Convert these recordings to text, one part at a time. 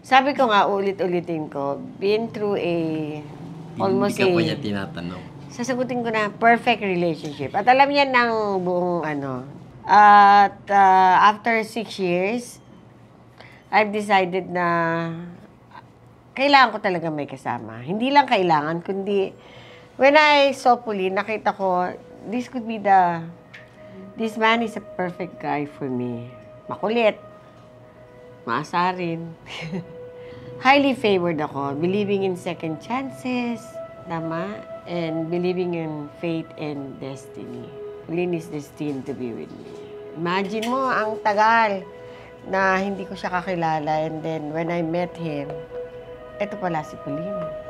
Sabi ko nga, ulit-ulitin ko, been through almost Hindi ka pa niya tinatanong. sasagutin ko na, perfect relationship. At alam niya ng buong ano. At after 6 years, I've decided na kailangan ko talaga may kasama. Hindi lang kailangan, kundi when I saw Pauline, nakita ko, this man is a perfect guy for me. Makulit, maasarin. Highly favored ako, believing in second chances, tama, and believing in fate and destiny. Pauline is destined to be with me. Imagine mo, ang tagal na hindi ko siya kakilala, and then when I met him, eto pala si Pauline.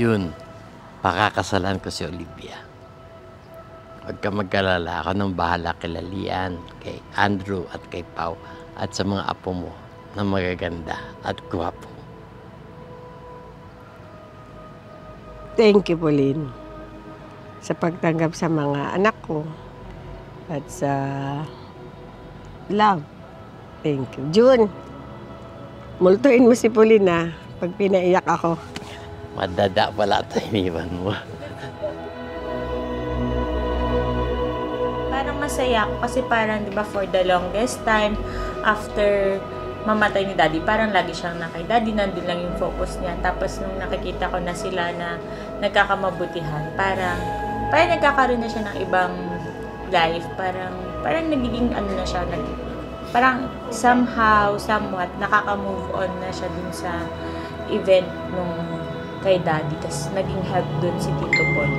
Yun, pakakasalan ko si Olivia. Huwag ka mag-alala, ako nang bahala kay Lalian, kay Andrew at kay Pau at sa mga apo mo na magaganda at gwapo. Thank you, Pauline, sa pagtanggap sa mga anak ko at sa love. Thank you. June, multuin mo si Pauline na pag pinaiyak ako. Madada pala tayo iniwan mo. Parang masaya ako kasi parang, di ba, for the longest time, after mamatay ni Daddy, parang lagi siyang na kay Daddy, nandun lang yung focus niya. Tapos nung nakikita ko na sila na nagkakamabutihan, parang nagkakaroon na siya ng ibang life. Parang nagiging ano na siya, parang somehow, somewhat, nakaka-move on na siya dun sa event nung kay Daddy, tapos naging help dun si Tito Paul.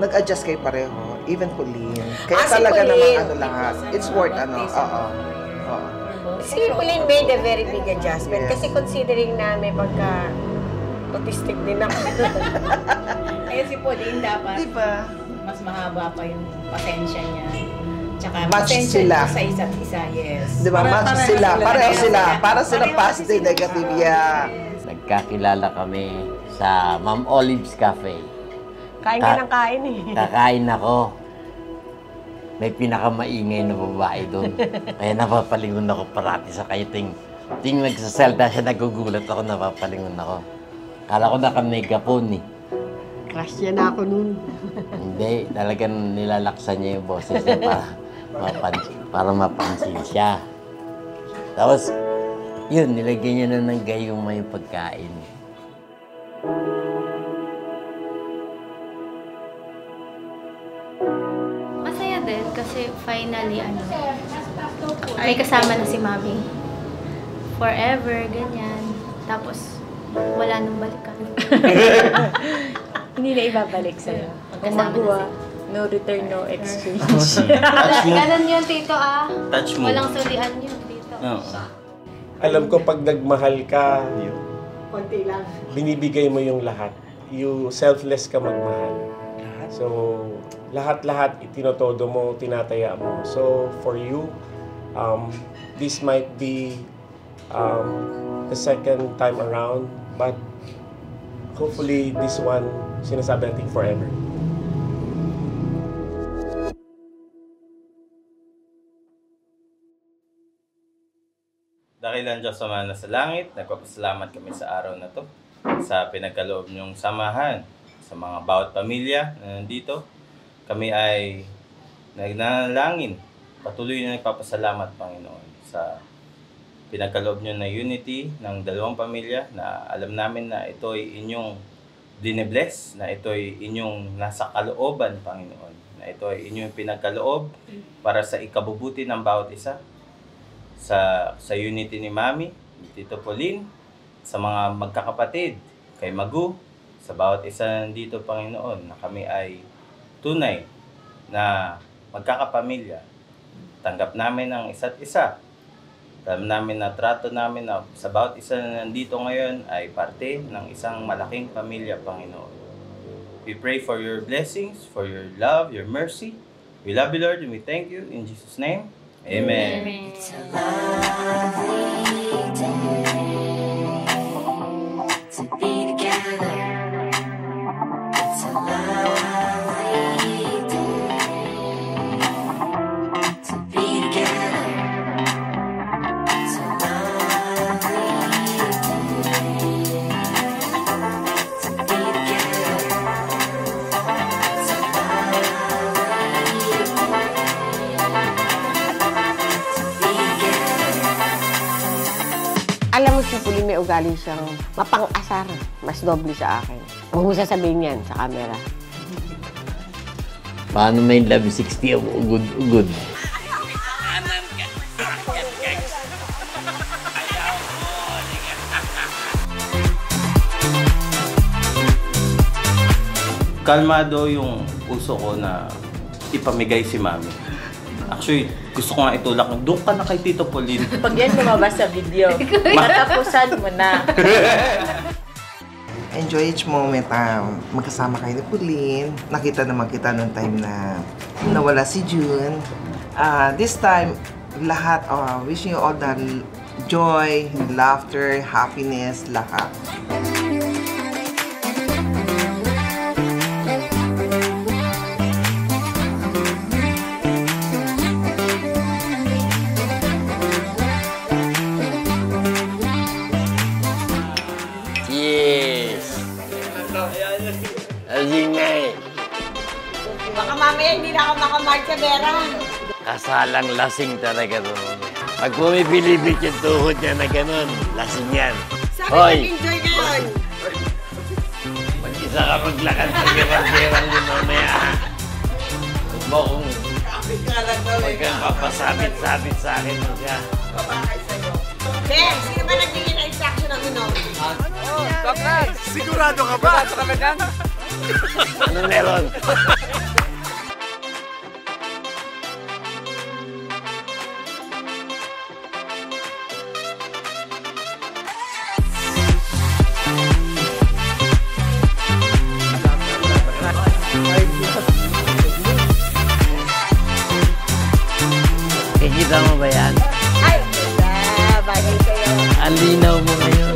Nag-adjust kayo pareho, even Pauline. Kaya Si talaga Pauline, namang ano lahat. It's worth ano. Oo. Si Pauline made a very big adjustment Yes. kasi considering na may pagka-autistic din ako. Kaya si Pauline dapat Diba? mas mahaba pa yung pasensya niya. Tsaka Match pasensya sila. niya sa isa't isa, yes. Diba? Match sila. Pareho sila. Para sila positive, negative. Yeah. Nagkakilala kami sa Ma'am Olive's Cafe. Kain ka ng kain eh. Kakain ako. May pinakamaingay na babae doon. Kaya napapalingon ako parati sa kanya. Ting nagsasalda siya, nagugulat ako, napapalingon ako. Kala ko naka-megaphone eh. Crush niya na ako nun. Hindi, talagang nilalaksan niya yung boses niya para mapansin siya. Tapos, yun, nilagyan niya na ng gayong may pagkain. Masaya din kasi finally may kasama na si Mami. Forever, ganyan. Tapos, wala nang balikan. Hindi na ibabalik sa'yo. Magkasama na Magawa. sila. No return, no exchange. Ganun yun, Tito, ah. Touch mo. Walang sulian yun, Tito. Alam ko pag nagmahal ka, Konti lang. binibigay mo yung lahat. You selfless ka magmahal. So, lahat-lahat itinotodo mo, tinataya mo. So, for you, this might be the second time around, but hopefully this one, sinasabi natin forever. Dakilang Diyos Ama na sa langit, nagpapasalamat kami sa araw na to sa pinagkaloob niyong samahan sa mga bawat pamilya na nandito. Kami ay nagnanalangin, patuloy na nagpapasalamat, Panginoon, sa pinagkaloob niyo na unity ng dalawang pamilya na alam namin na ito ay inyong dinebless, na ito ay inyong nasa kalooban, Panginoon, na ito ay inyong pinagkaloob para sa ikabubuti ng bawat isa. Sa unity ni Mami, ni Tito Pauline, sa mga magkakapatid, kay Magu, sa bawat isa nandito, Panginoon, na kami ay tunay na magkakapamilya. tanggap namin ang isa't isa. Alam namin na trato namin na sa bawat isa na nandito ngayon ay parte ng isang malaking pamilya, Panginoon. We pray for your blessings, for your love, your mercy. We love you, Lord, and we thank you. In Jesus' name, amen. It's a lovely day to be together. It's a lovely day to be together. It's a lovely day to be together. It's a Alam mo, si Pauline may ugali siyang mapang-asar. Mas doble sa akin. Huwag mo sasabihin yan sa camera. Paano may love 60 ang ugod-ugod? Kalmado yung puso ko na ipamigay si Mami. Actually, gusto ko nga itulak. Doon ka na kay Tito Pauline. Pag yan lumabas sa video, matapusan mo na. Enjoy each moment. Magkasama kayo ni Pauline. Nakita naman kita nung time na nawala si June. This time, lahat, wishing you all the joy, laughter, happiness, lahat. Yes! Aling na eh. Baka mamaya hindi na ako makamark sa Vera. Kasalang lasing talaga to. Pag bumibili-bit yung tuhod niya na gano'n, lasing yan. Hoy! Enjoy ka yun. Mag-isa ka maglakad sa gerang-gerang din mamaya. Huwag mo kung huwag kang papasabit-sabit sa akin mo siya. Ben, sino ba nagbigay na instruction ng inom? Sigurado ka ba? Sigurado ka ba dyan? Ano meron? Kikita mo ba yan? Ay, bagay sa'yo. Ang linaw mo ngayon.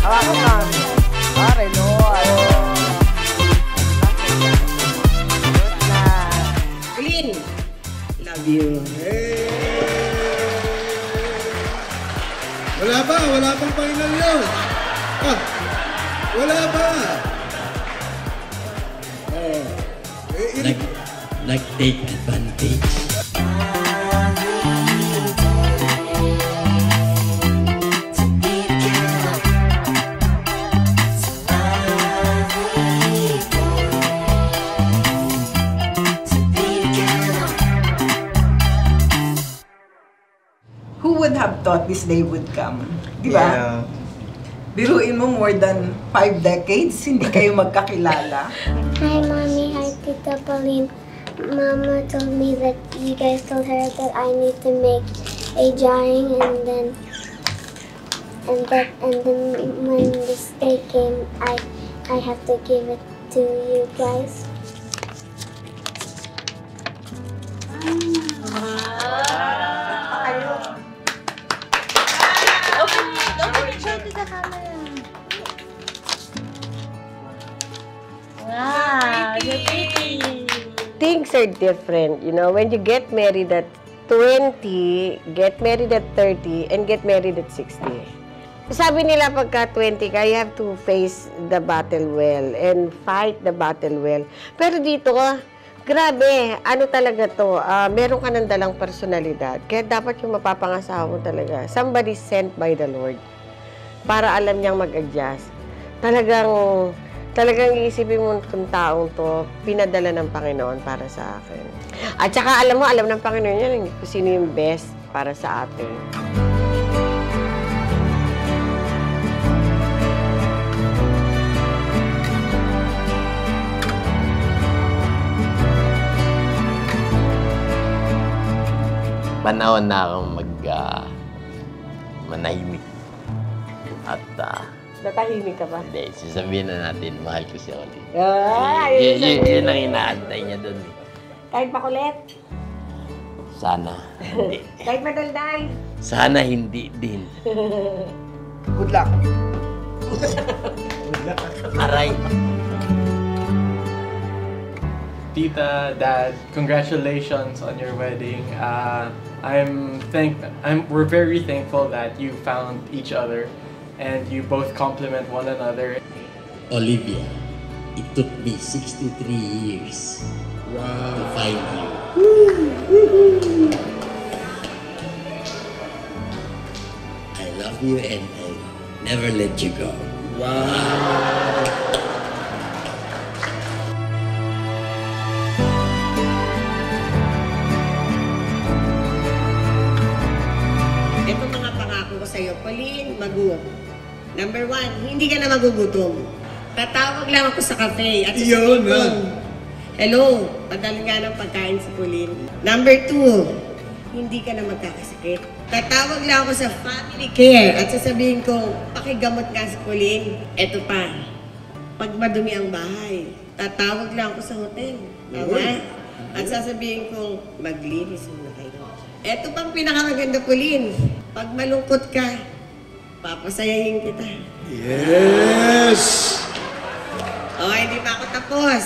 Ako na. Pare, no. Pauline, love you. Wala pa, wala pang final yun. Wala pa. Nag-take advantage. Who would have thought this day would come? Di ba? Yeah. Biruin mo more than 5 decades, hindi kayo magkakilala. Hi, Mommy. Hi, Tita Pauline. Mama told me that you guys told her that I need to make a drawing, and then when this day came, I have to give it to you guys. Wow, you're pretty. Things are different, you know, when you get married at 20, get married at 30, and get married at 60. Sabi nila pagka 20 ka, you have to face the battle well and fight the battle well. Pero dito, grabe, ano talaga to, meron ka ng dalang personalidad. Kaya dapat yung mapapangasawa mo talaga. Somebody sent by the Lord para alam niyang mag-adjust. Talagang iisipin mo itong taong to, pinadala ng Panginoon para sa akin. At saka alam ng Panginoon yan kung sino yung best para sa atin. panahon na akong manahimik. At, Natahimik ka ba? hindi, sasabihin na natin, mahal ko si Oli. Ay, Yun ang inaantay niya doon. kahit makulit, Sana hindi. kahit madaldal. Sana hindi din. Good luck. Aray. Tita, Dad, congratulations on your wedding. We're very thankful that you found each other and you both complement one another. Olivia, it took me 63 years to find you. I love you and I'll never let you go. Ito mga pangako ko sa'yo, Pauline, Magu. Number 1, hindi ka na magugutom. Tatawag lang ako sa cafe at sasabihin ko, hello, padala nga ng pagkain si Pauline. Number 2, hindi ka na magkakasakit. Tatawag lang ako sa family care at sasabihin ko, pakigamot nga si Pauline. Ito pa, pag madumi ang bahay, tatawag lang ako sa hotel. Tama? At sasabihin ko, maglinis muna kayo. Ito pang pinakamaganda, Pauline. Pag malungkot ka, papasayahin kita. Yes! Okay, hindi pa ako tapos.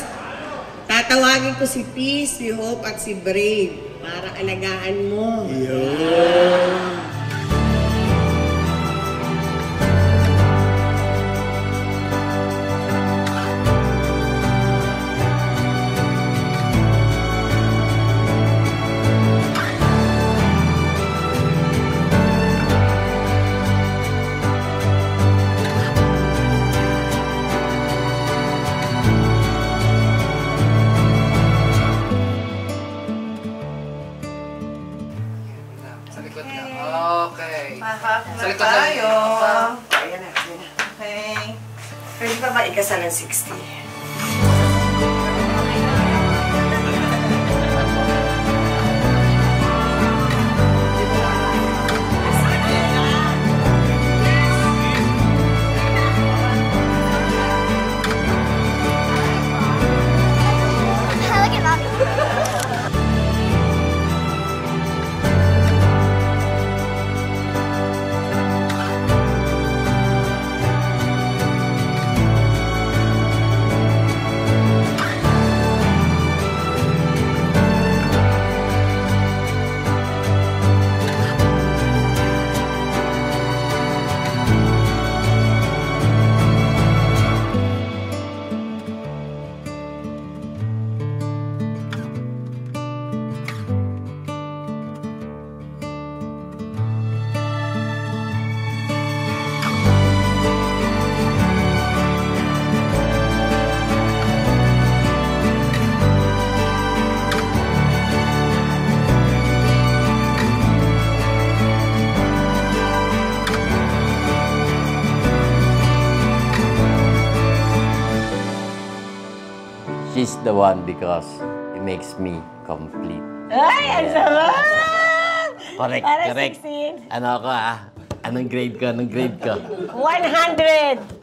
Tatawagin ko si Peace, si Hope, at si Brave para alagaan mo. Sa likod na. Okay. Mahak Sa na likod na. tayo. Ayan na, ayan na. Okay. Pwede pa ba ikasal ng 60? She's the one because it makes me complete. Ay, ang sarap! Correct, Para correct. 16. Ano ako Anong grade ko? 100!